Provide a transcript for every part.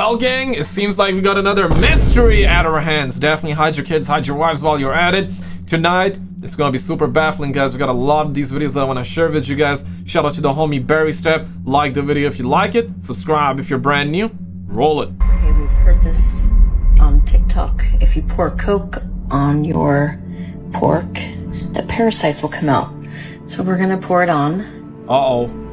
Well, gang, it seems like we got another mystery at our hands. Definitely hide your kids, hide your wives while you're at it. Tonight, it's gonna be super baffling, guys. We got a lot of these videos that I want to share with you guys. Shout out to the homie Barry Step. Like the video if you like it. Subscribe if you're brand new. Roll it. Okay, we've heard this on TikTok. If you pour Coke on your pork, the parasites will come out. So we're gonna pour it on. Uh-oh.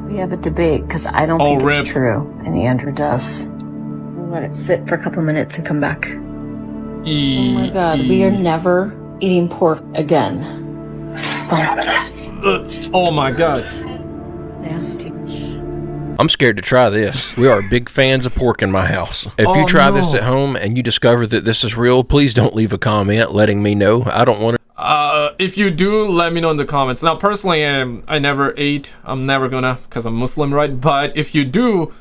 We have a debate because I don't think it's true, and Andrew does. We'll let it sit for a couple minutes and come back. Oh my god, we are never eating pork again. Oh my god. Nasty. I'm scared to try this. We are big fans of pork in my house. If you try this at home and you discover that this is real, please don't leave a comment letting me know. I don't want to. If you do, let me know in the comments. Now, personally, I never ate. I'm never gonna, because I'm Muslim, right? But if you do,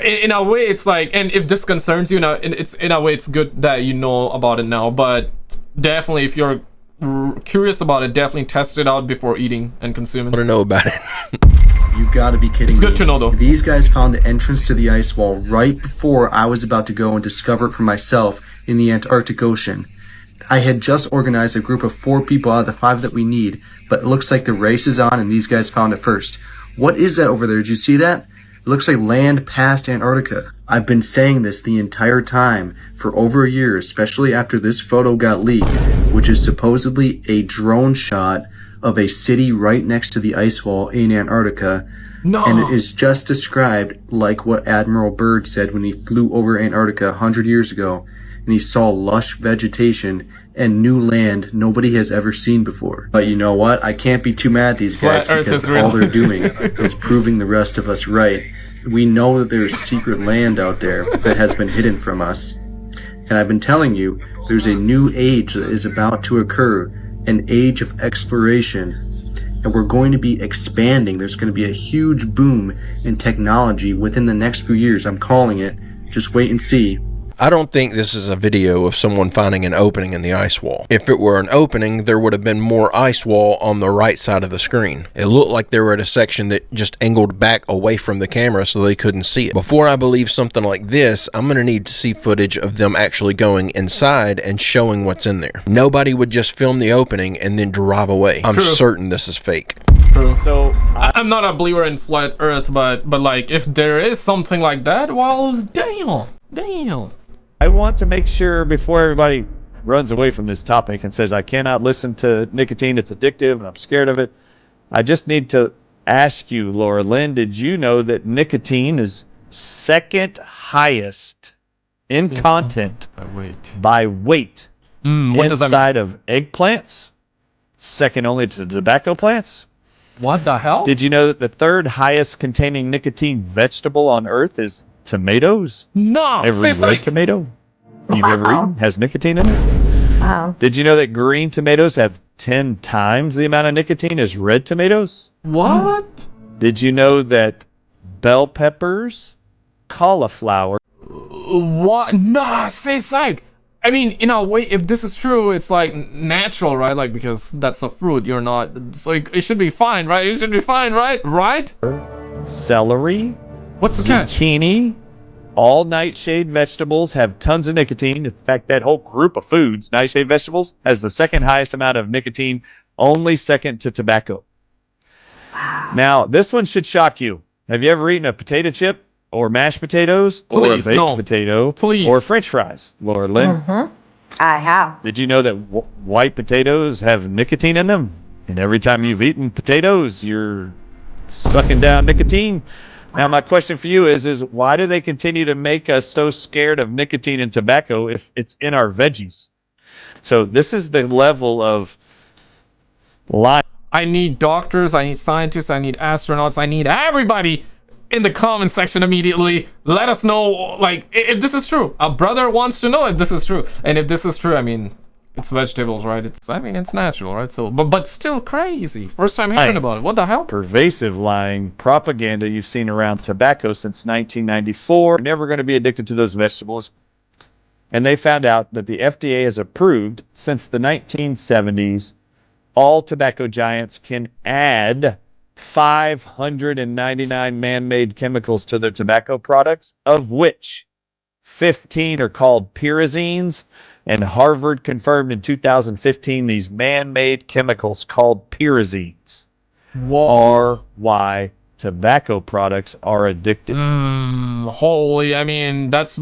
in a way, it's like, and if this concerns you, now, it's in a way, it's good that you know about it now. But definitely, if you're curious about it, definitely test it out before eating and consuming. I want to know about it. You gotta be kidding me. It's good to know, though. These guys found the entrance to the ice wall right before I was about to go and discover it for myself in the Antarctic Ocean. I had just organized a group of 4 people out of the 5 that we need, but it looks like the race is on and these guys found it first. What is that over there? Did you see that? It looks like land past Antarctica. I've been saying this the entire time for over a year, especially after this photo got leaked, which is supposedly a drone shot of a city right next to the ice wall in Antarctica. No. And it is just described like what Admiral Byrd said when he flew over Antarctica 100 years ago, and he saw lush vegetation and new land nobody has ever seen before. But you know what? I can't be too mad at these guys because all they're doing is proving the rest of us right. We know that there's secret land out there that has been hidden from us. And I've been telling you, there's a new age that is about to occur, an age of exploration. And we're going to be expanding. There's going to be a huge boom in technology within the next few years. I'm calling it. Just wait and see. I don't think this is a video of someone finding an opening in the ice wall. If it were an opening, there would have been more ice wall on the right side of the screen. It looked like they were at a section that just angled back away from the camera so they couldn't see it. Before I believe something like this, I'm going to need to see footage of them actually going inside and showing what's in there. Nobody would just film the opening and then drive away. I'm certain this is fake. True. So I'm not a believer in flat earth, but like if there is something like that, well, damn. I want to make sure before everybody runs away from this topic and says, I cannot listen to nicotine, it's addictive, and I'm scared of it. I just need to ask you, Laura Lynn, did you know that nicotine is second highest in content by weight inside of eggplants? Second only to tobacco plants? What the hell? Did you know that the third highest containing nicotine vegetable on Earth is tomatoes? No. Every red tomato you've ever eaten has nicotine in it. Wow. Did you know that green tomatoes have 10 times the amount of nicotine as red tomatoes? What? Did you know that bell peppers, cauliflower... What? No, say psych. I mean, in a way, if this is true, it's like natural, right? Like, because that's a fruit, you're not... So it should be fine, right? It should be fine, right? Right? Celery... What's the catch? Zucchini, all nightshade vegetables have tons of nicotine. In fact, that whole group of foods, nightshade vegetables, has the second highest amount of nicotine, only second to tobacco. Wow. Now, this one should shock you. Have you ever eaten a potato chip or mashed potatoes or a baked potato or French fries, Laura Lynn? Mm-hmm. I have. Did you know that white potatoes have nicotine in them? And every time you've eaten potatoes, you're sucking down nicotine. Now, my question for you is why do they continue to make us so scared of nicotine and tobacco if it's in our veggies? So this is the level of lying. I need doctors, I need scientists, I need astronauts, I need everybody in the comment section immediately. Let us know, like, if this is true. A brother wants to know if this is true. And if this is true, I mean, it's vegetables, right? It's natural, right? So, but still crazy. First time hearing about it. What the hell? Pervasive lying propaganda you've seen around tobacco since 1994. You're never going to be addicted to those vegetables. And they found out that the FDA has approved since the 1970s all tobacco giants can add 599 man-made chemicals to their tobacco products, of which 15 are called pyrazines, and Harvard confirmed in 2015 these man-made chemicals called pyrazines are why tobacco products are addictive. Holy, I mean, that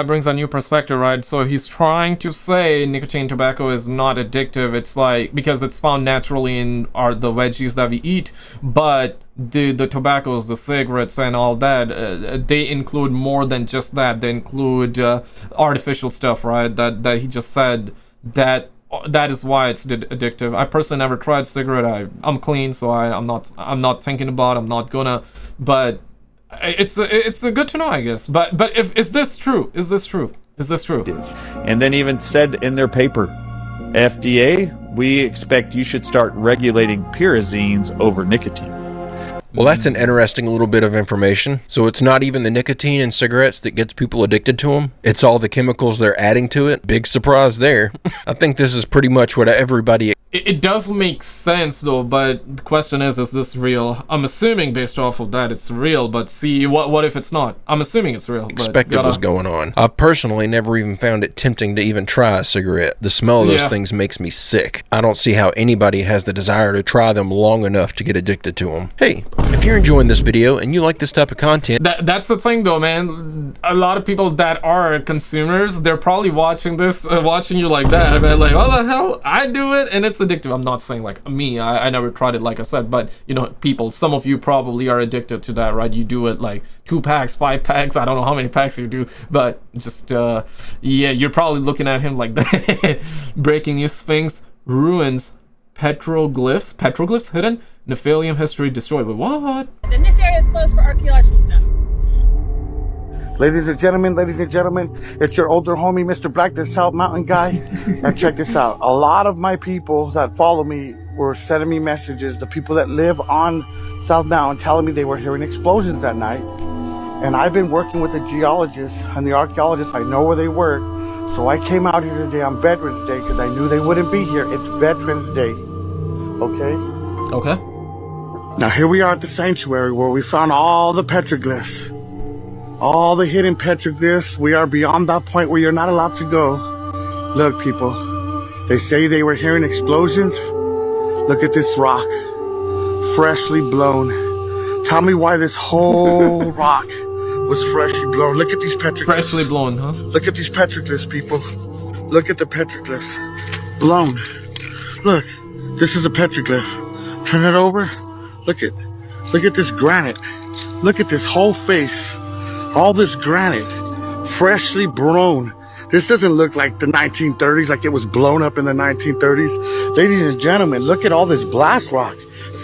brings a new perspective, right? So he's trying to say nicotine tobacco is not addictive. It's like, because it's found naturally in the veggies that we eat, but the tobaccos, the cigarettes and all that, they include more than just that. They include artificial stuff, right? That he just said that is why it's addictive. I personally never tried cigarette. I'm clean, so I'm not thinking about it. I'm not gonna, but it's good to know, I guess. But if is this true? Is this true? And then even said in their paper, FDA, we expect you should start regulating pyrazines over nicotine. Well, that's an interesting little bit of information. So it's not even the nicotine in cigarettes that gets people addicted to them. It's all the chemicals they're adding to it. Big surprise there. I think this is pretty much what everybody... It does make sense though, but the question is this real? I'm assuming based off of that it's real, but see, what if it's not? I'm assuming it's real. Expected was going on. I've personally never even found it tempting to even try a cigarette. The smell of those things makes me sick. I don't see how anybody has the desire to try them long enough to get addicted to them. Hey, if you're enjoying this video and you like this type of content... That's the thing though, man. A lot of people that are consumers, they're probably watching this, watching you like that, and they're like, what the hell? I do it, and it's addictive. I'm not saying like me, I never tried it, like I said, but you know, people, some of you probably are addicted to that, right? You do it like 2 packs, 5 packs, I don't know how many packs you do, but just yeah, you're probably looking at him like that. Breaking news: Sphinx ruins petroglyphs hidden, Nephilim history destroyed. But what? Then this area is closed for archaeological stuff. Ladies and gentlemen, it's your older homie, Mr. Black, the South Mountain guy. And check this out. A lot of my people that follow me were sending me messages. The people that live on South Mountain telling me they were hearing explosions that night. And I've been working with the geologists and the archaeologists. I know where they work. So I came out here today on Veterans Day because I knew they wouldn't be here. It's Veterans Day. Okay? Okay. Now here we are at the sanctuary where we found all the petroglyphs. All the hidden petroglyphs. We are beyond that point where you're not allowed to go. Look, people, they say they were hearing explosions. Look at this rock, freshly blown. Tell me why this whole rock was freshly blown. Look at these petroglyphs. Freshly blown, huh? Look at these petroglyphs, people. Look at the petroglyphs. Blown. Look, this is a petroglyph. Turn it over. Look at this granite. Look at this whole face. All this granite, freshly blown. This doesn't look like the 1930s, like it was blown up in the 1930s. Ladies and gentlemen, look at all this blast rock,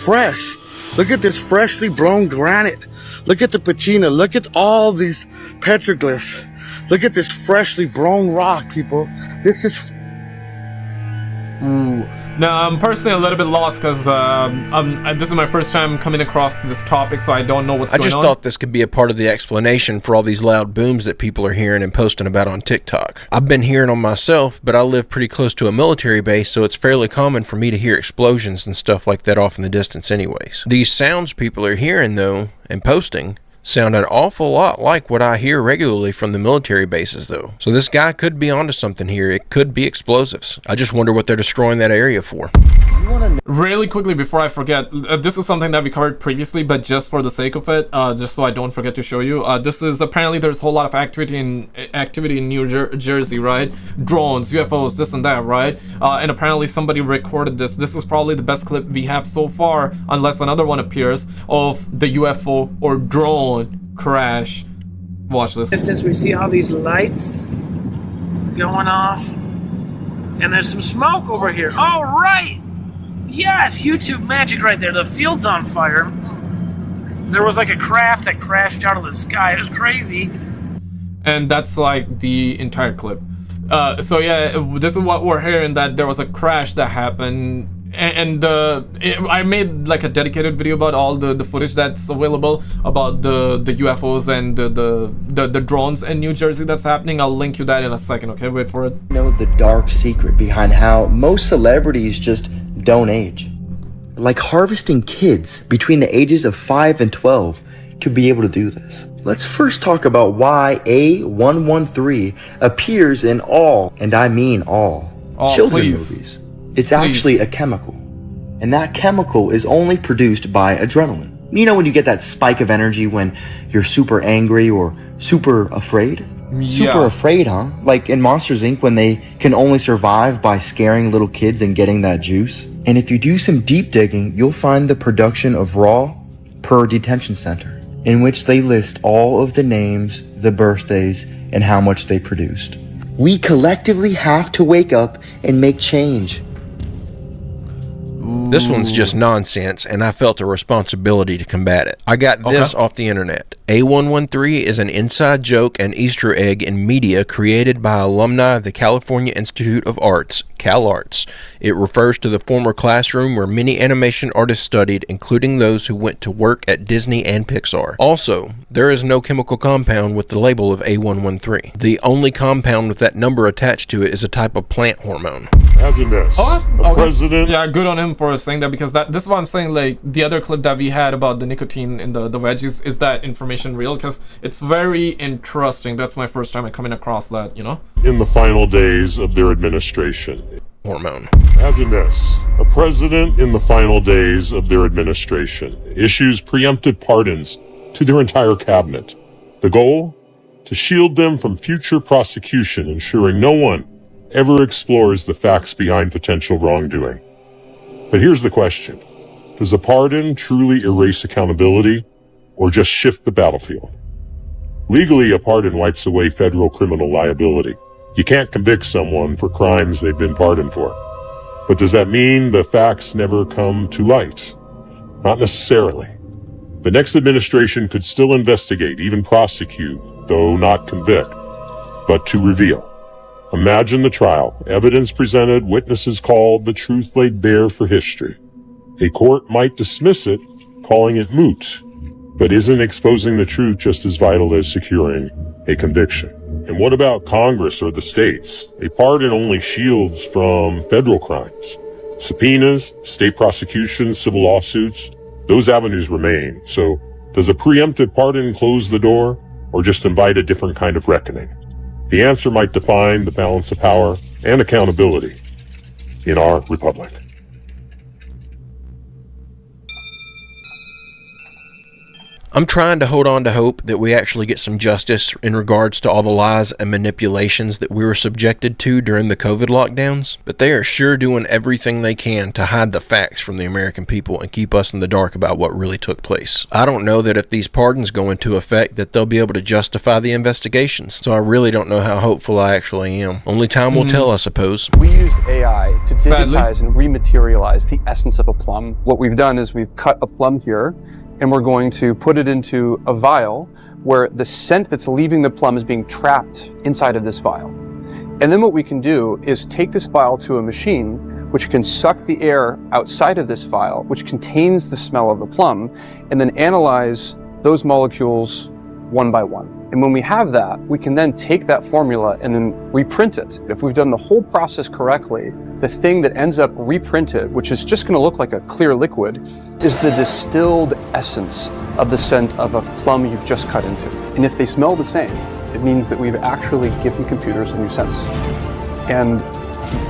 fresh. Look at this freshly blown granite. Look at the patina. Look at all these petroglyphs. Look at this freshly blown rock, people. This is... Ooh. Now, I'm personally a little bit lost because this is my first time coming across this topic, so I don't know what's going on. I just thought this could be a part of the explanation for all these loud booms that people are hearing and posting about on TikTok. I've been hearing them myself, but I live pretty close to a military base, so it's fairly common for me to hear explosions and stuff like that off in the distance anyways. These sounds people are hearing, though, and posting, sound an awful lot like what I hear regularly from the military bases, though. So this guy could be onto something here. It could be explosives. I just wonder what they're destroying that area for. Really quickly before I forget, this is something that we covered previously, but just for the sake of it, just so I don't forget to show you, this is apparently there's a whole lot of activity in New Jersey, right? Drones, UFOs, this and that, right? And apparently somebody recorded this. This is probably the best clip we have so far, unless another one appears, of the UFO or drone crash. Watch this. Distance, we see all these lights going off, and there's some smoke over here. All right. Yes, YouTube magic right there. The field's on fire. There was like a craft that crashed out of the sky. It was crazy. And that's like the entire clip. So yeah, this is what we're hearing, that there was a crash that happened. And I made like a dedicated video about all the footage that's available about the UFOs and the drones in New Jersey that's happening. I'll link you that in a second, okay? Wait for it. Know the dark secret behind how most celebrities just don't age. like harvesting kids between the ages of 5 and 12 to be able to do this. Let's first talk about why A113 appears in all, and I mean all, children movies. It's actually a chemical, and that chemical is only produced by adrenaline. You know when you get that spike of energy when you're super angry or super afraid? Super afraid, huh? Like in Monsters, Inc. when they can only survive by scaring little kids and getting that juice. And if you do some deep digging, you'll find the production of raw per detention center, in which they list all of the names, the birthdays, and how much they produced. We collectively have to wake up and make change. This one's just nonsense, and I felt a responsibility to combat it. I got this off the internet. A113 is an inside joke and Easter egg in media created by alumni of the California Institute of Arts, CalArts. It refers to the former classroom where many animation artists studied, including those who went to work at Disney and Pixar. Also, there is no chemical compound with the label of A113. The only compound with that number attached to it is a type of plant hormone. Imagine this. President. Yeah, good on him for saying that, because this is what I'm saying. Like the other clip that we had about the nicotine in the veggies, is that information real? Because it's very interesting. That's my first time coming across that, you know? In the final days of their administration. Hormone. Imagine this. A president in the final days of their administration issues preemptive pardons to their entire cabinet. The goal? To shield them from future prosecution, ensuring no one ever explores the facts behind potential wrongdoing. But here's the question. Does a pardon truly erase accountability, or just shift the battlefield? Legally, a pardon wipes away federal criminal liability. You can't convict someone for crimes they've been pardoned for. But does that mean the facts never come to light? Not necessarily. The next administration could still investigate, even prosecute, though not convict, but to reveal. Imagine the trial, evidence presented, witnesses called, the truth laid bare for history. A court might dismiss it, calling it moot, but isn't exposing the truth just as vital as securing a conviction? And what about Congress or the states? A pardon only shields from federal crimes. Subpoenas, state prosecutions, civil lawsuits, those avenues remain. So does a preemptive pardon close the door, or just invite a different kind of reckoning? The answer might define the balance of power and accountability in our republic. I'm trying to hold on to hope that we actually get some justice in regards to all the lies and manipulations that we were subjected to during the COVID lockdowns, but they are sure doing everything they can to hide the facts from the American people and keep us in the dark about what really took place. I don't know that if these pardons go into effect that they'll be able to justify the investigations, so I really don't know how hopeful I actually am. Only time will tell, I suppose. We used AI to digitize and rematerialize the essence of a plum. What we've done is we've cut a plum here, and we're going to put it into a vial where the scent that's leaving the plum is being trapped inside of this vial. And then what we can do is take this vial to a machine which can suck the air outside of this vial, which contains the smell of the plum, and then analyze those molecules one by one. And when we have that, we can then take that formula and then reprint it. If we've done the whole process correctly, the thing that ends up reprinted, which is just going to look like a clear liquid, is the distilled essence of the scent of a plum you've just cut into. And if they smell the same, it means that we've actually given computers a new sense. And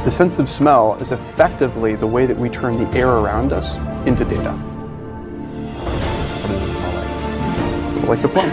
the sense of smell is effectively the way that we turn the air around us into data. What does it smell like? Like the plum.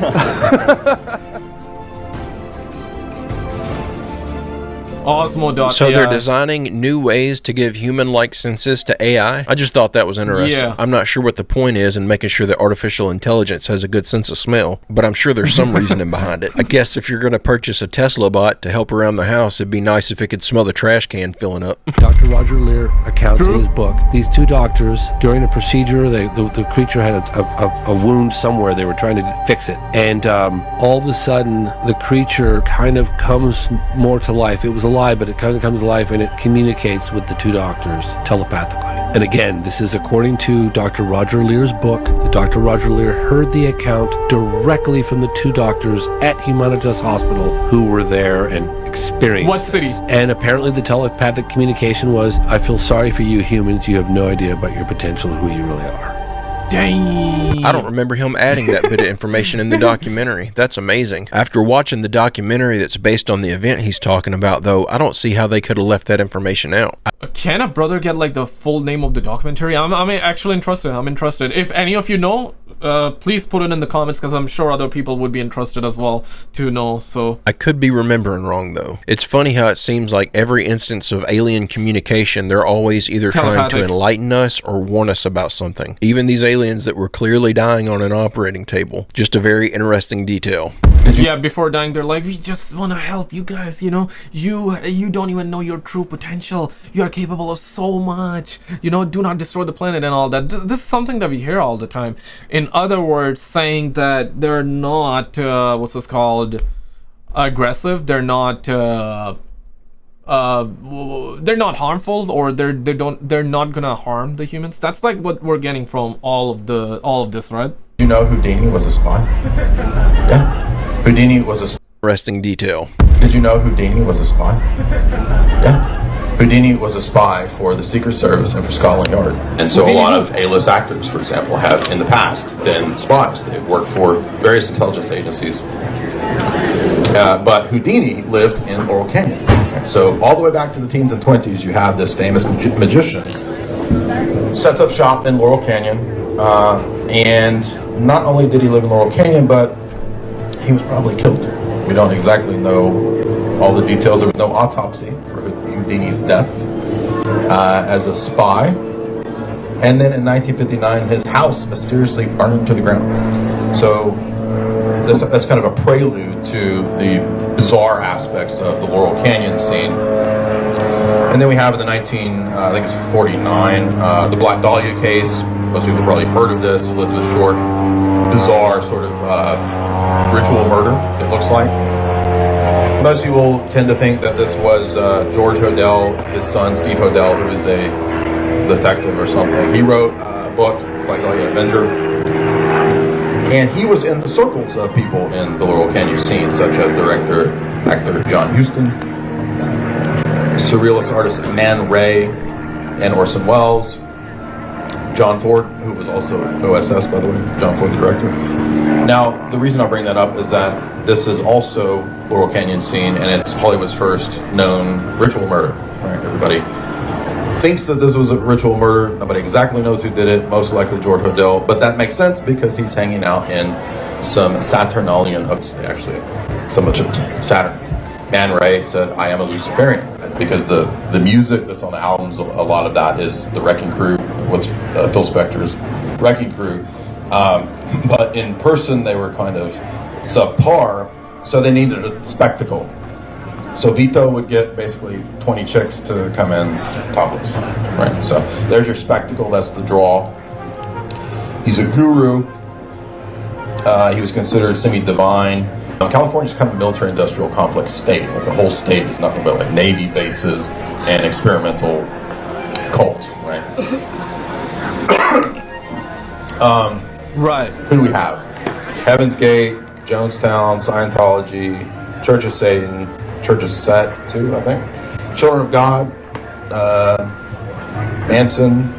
Osmo.ai. So they're designing new ways to give human-like senses to AI? I just thought that was interesting. Yeah. I'm not sure what the point is in making sure that artificial intelligence has a good sense of smell, but I'm sure there's some reasoning behind it. I guess if you're going to purchase a Tesla bot to help around the house, it'd be nice if it could smell the trash can filling up. Dr. Roger Lear accounts in his book, these two doctors, during a procedure, the creature had a wound somewhere. They were trying to fix it. And all of a sudden, the creature kind of comes more to life. It was alive, but it kind of comes to life, and it communicates with the two doctors telepathically. And again, this is according to Dr. Roger Lear's book. The Dr. Roger Lear heard the account directly from the 2 doctors at Humanitas Hospital who were there and experienced What city? this. And apparently the telepathic communication was, I feel sorry for you humans. You have no idea about your potential, who you really are. Dang. I don't remember him adding that bit of information in the documentary. That's amazing. After watching the documentary that's based on the event he's talking about, though, I don't see how they could have left that information out. Can a brother get like the full name of the documentary? I'm actually interested. I'm interested. If any of you know, please put it in the comments, because I'm sure other people would be interested as well to know. So I could be remembering wrong, though. It's funny how it seems like every instance of alien communication, they're always either trying to enlighten us or warn us about something. Even these aliens that were clearly dying on an operating table. Just a very interesting detail. Yeah, before dying, they're like, we just want to help you guys, you know, you don't even know your true potential. You are capable of so much, you know, do not destroy the planet and all that. This is something that we hear all the time. In other words, saying that they're not, what's this called, aggressive, they're not harmful, or they're not gonna harm the humans. That's like what we're getting from all of this, right? You know Houdini was a spy? Yeah. Houdini was a interesting detail. Did you know Houdini was a spy? Yeah. Houdini was a spy for the Secret Service and for Scotland Yard. And so a lot of A-list actors, for example, have in the past been spies. They've worked for various intelligence agencies. But Houdini lived in Laurel Canyon. So all the way back to the teens and 20s, you have this famous magician. Sets up shop in Laurel Canyon. And not only did he live in Laurel Canyon, but he was probably killed. We don't exactly know all the details. There was no autopsy for Houdini's death as a spy. And then in 1959, his house mysteriously burned to the ground. So that's kind of a prelude to the bizarre aspects of the Laurel Canyon scene. And then we have in the 49, the Black Dahlia case. Most people probably heard of this. Elizabeth Short, bizarre sort of ritual murder, it looks like. Most people tend to think that this was George Hodel, his son Steve Hodel, who is a detective or something. He wrote a book, Black Dahlia Avenger, and he was in the circles of people in the Laurel Canyon scene, such as actor John Huston, surrealist artist Man Ray, and Orson Welles, John Ford, who was also OSS, by the way, John Ford, the director. Now, the reason I bring that up is that this is also Laurel Canyon scene, and it's Hollywood's first known ritual murder. Right? Everybody thinks that this was a ritual murder. Nobody exactly knows who did it, most likely George Hodel, but that makes sense because he's hanging out in some Saturnalian, actually, so much of Saturn. Man Ray said, I am a Luciferian, because the music that's on the albums, a lot of that is the Wrecking Crew, what's Phil Spector's Wrecking Crew. But in person, they were kind of subpar, so they needed a spectacle. So Vito would get basically 20 chicks to come in topless, right? So there's your spectacle, that's the draw. He's a guru. He was considered semi-divine. California's kind of a military-industrial complex state. Like the whole state is nothing but like Navy bases and experimental cults, right? Right. Who do we have? Heaven's Gate, Jonestown, Scientology, Church of Satan, Church of Set, too, I think. Children of God, Manson,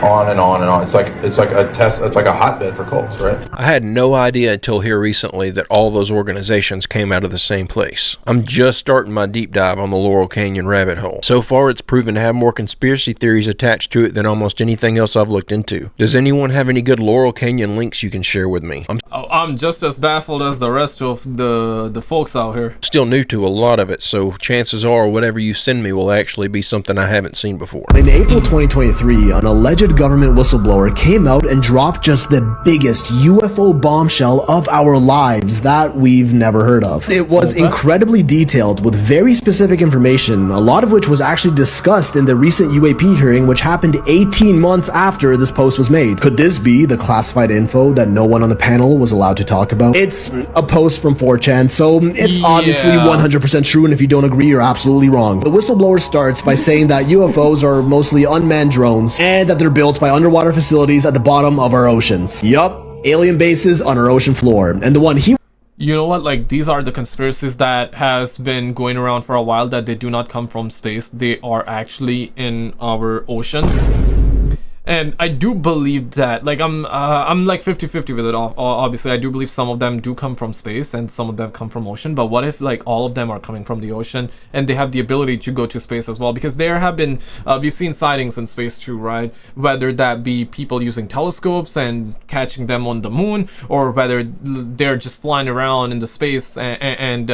on and on and on. It's like a test. It's like a hotbed for cults, right? I had no idea until here recently that all those organizations came out of the same place. I'm just starting my deep dive on the Laurel Canyon rabbit hole. So far, it's proven to have more conspiracy theories attached to it than almost anything else I've looked into. Does anyone have any good Laurel Canyon links you can share with me? I'm just as baffled as the rest of the folks out here. Still new to a lot of it, so chances are whatever you send me will actually be something I haven't seen before. In April 2023, an alleged Hollywood government whistleblower came out and dropped just the biggest UFO bombshell of our lives that we've never heard of. It was incredibly detailed with very specific information, a lot of which was actually discussed in the recent UAP hearing, which happened 18 months after this post was made. Could this be the classified info that no one on the panel was allowed to talk about? It's a post from 4chan, so it's obviously 100% true, and if you don't agree, you're absolutely wrong. The whistleblower starts by saying that UFOs are mostly unmanned drones and that they're built by underwater facilities at the bottom of our oceans. Yup, alien bases on our ocean floor. And the one he... You know what, like, these are the conspiracies that has been going around for a while, that they do not come from space, they are actually in our oceans. And I do believe that, like, I'm like 50-50 with it. Obviously, I do believe some of them do come from space and some of them come from ocean. But what if, like, all of them are coming from the ocean and they have the ability to go to space as well? Because there have been, we've seen sightings in space too, right? Whether that be people using telescopes and catching them on the moon, or whether they're just flying around in the space and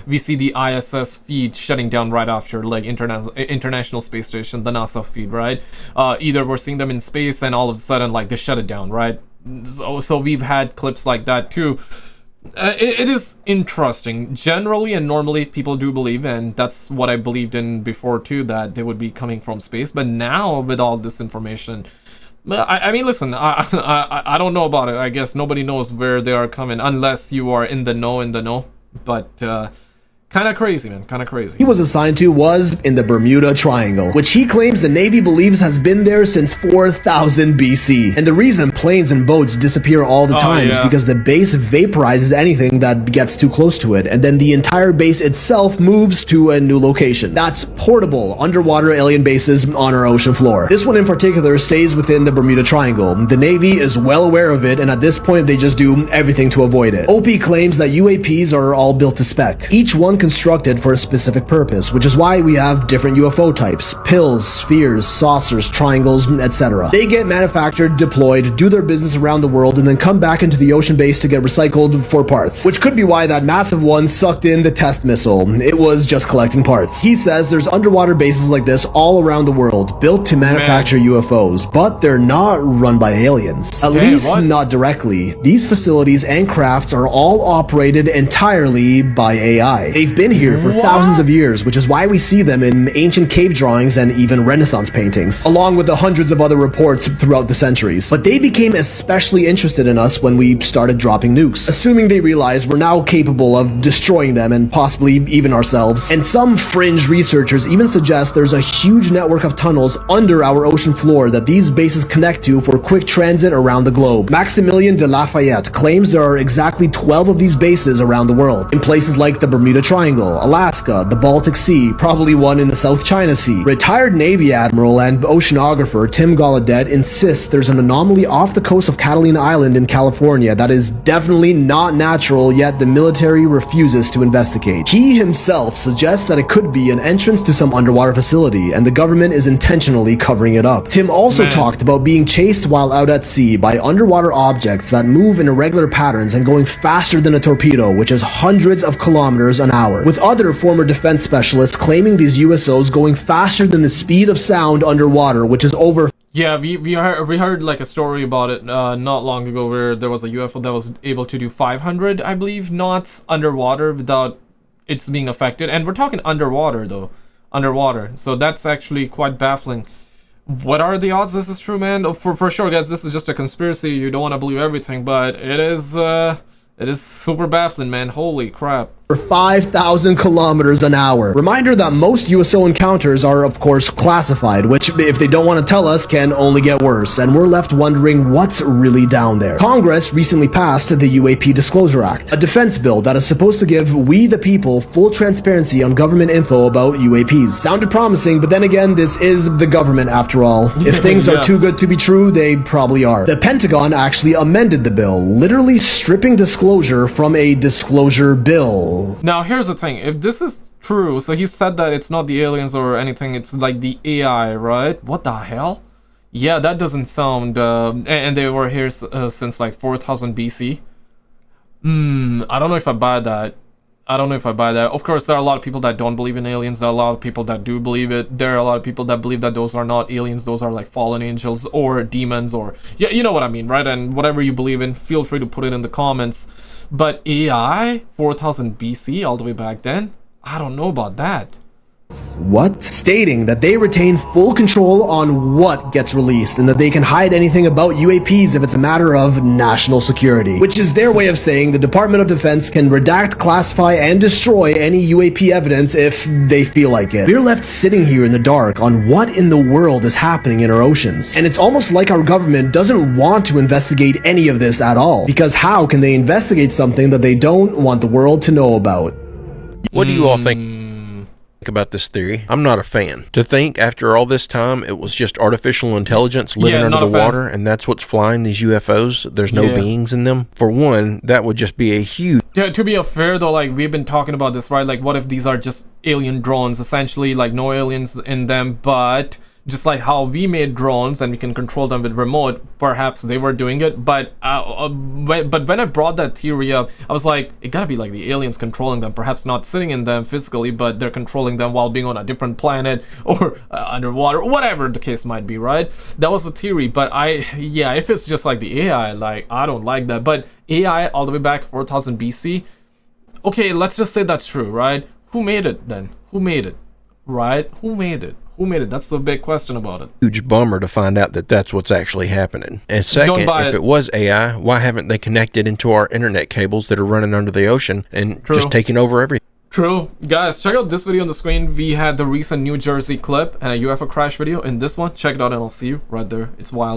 we see the ISS feed shutting down right after, like, International Space Station, the NASA feed, right? Either we're seeing them in space and all of a sudden, like, they shut it down, right? So we've had clips like that too. It is interesting. Generally and normally people do believe, and that's what I believed in before too, that they would be coming from space. But now with all this information, I mean, listen, I don't know about it. I guess nobody knows where they are coming unless you are in the know. But kind of crazy, man. Kind of crazy. He was assigned to was in the Bermuda Triangle, which he claims the Navy believes has been there since 4000 BC. And the reason planes and boats disappear all the time is because the base vaporizes anything that gets too close to it, and then the entire base itself moves to a new location. That's portable underwater alien bases on our ocean floor. This one in particular stays within the Bermuda Triangle. The Navy is well aware of it, and at this point they just do everything to avoid it. OP claims that UAPs are all built to spec, each one constructed for a specific purpose, which is why we have different UFO types: pills, spheres, saucers, triangles, etc. They get manufactured, deployed, do their business around the world, and then come back into the ocean base to get recycled for parts, which could be why that massive one sucked in the test missile. It was just collecting parts. He says there's underwater bases like this all around the world, built to manufacture UFOs, but they're not run by aliens. At least not directly. These facilities and crafts are all operated entirely by AI. They've been here for thousands of years, which is why we see them in ancient cave drawings and even Renaissance paintings, along with the hundreds of other reports throughout the centuries. But they became especially interested in us when we started dropping nukes, assuming they realized we're now capable of destroying them and possibly even ourselves. And some fringe researchers even suggest there's a huge network of tunnels under our ocean floor that these bases connect to for quick transit around the globe. Maximilian de Lafayette claims there are exactly 12 of these bases around the world, in places like the Bermuda Triangle, Alaska, the Baltic Sea, probably one in the South China Sea. Retired Navy Admiral and oceanographer Tim Gallaudet insists there's an anomaly off the coast of Catalina Island in California that is definitely not natural, yet the military refuses to investigate. He himself suggests that it could be an entrance to some underwater facility, and the government is intentionally covering it up. Tim also talked about being chased while out at sea by underwater objects that move in irregular patterns and going faster than a torpedo, which is hundreds of kilometers an hour, with other former defense specialists claiming these USOs going faster than the speed of sound underwater, which is over. Yeah, we heard like a story about it not long ago, where there was a UFO that was able to do 500, I believe, knots underwater without it's being affected. And we're talking underwater though, underwater. So that's actually quite baffling. What are the odds this is true, man? Oh, for sure, guys, this is just a conspiracy. You don't want to believe everything, but it is super baffling, man. Holy crap. For 5,000 kilometers an hour. Reminder that most USO encounters are, of course, classified, which, if they don't want to tell us, can only get worse, and we're left wondering what's really down there. Congress recently passed the UAP Disclosure Act, a defense bill that is supposed to give we the people full transparency on government info about UAPs. Sounded promising, but then again, this is the government after all. If things are too good to be true, they probably are. The Pentagon actually amended the bill, literally stripping disclosure from a disclosure bill. Now here's the thing, if this is true, so he said that it's not the aliens or anything, it's like the AI, right? What the hell? Yeah, that doesn't sound and they were here since like 4000 BC. I don't know if I buy that. I don't know if I buy that. Of course, there are a lot of people that don't believe in aliens. There are a lot of people that do believe it. There are a lot of people that believe that those are not aliens. Those are like fallen angels or demons or... Yeah, you know what I mean, right? And whatever you believe in, feel free to put it in the comments. But AI, 4000 BC, all the way back then? I don't know about that. What? Stating that they retain full control on what gets released and that they can hide anything about UAPs if it's a matter of national security. Which is their way of saying the Department of Defense can redact, classify, and destroy any UAP evidence if they feel like it. We're left sitting here in the dark on what in the world is happening in our oceans. And it's almost like our government doesn't want to investigate any of this at all. Because how can they investigate something that they don't want the world to know about? What do you all think about this theory? I'm not a fan. To think after all this time it was just artificial intelligence living under the water and that's what's flying these UFOs, there's no beings in them. For one, that would just be a huge... Yeah, to be fair though, like we've been talking about this, right? Like what if these are just alien drones, essentially, like no aliens in them, but just like how we made drones and we can control them with remote, perhaps they were doing it. But when I brought that theory up, I was like, it gotta be like the aliens controlling them, perhaps not sitting in them physically, but they're controlling them while being on a different planet or underwater, whatever the case might be, right? That was the theory. But yeah, if it's just like the AI, like I don't like that. But AI all the way back 4000 BC, okay, let's just say that's true, right? Who made it then? Who made it, right? Who made it? Who made it? That's the big question about it. Huge bummer to find out that that's what's actually happening. And second, if it was AI, why haven't they connected into our internet cables that are running under the ocean and just taking over everything? True. Guys, check out this video on the screen. We had the recent New Jersey clip and a UFO crash video. In this one, check it out and I'll see you right there. It's wild.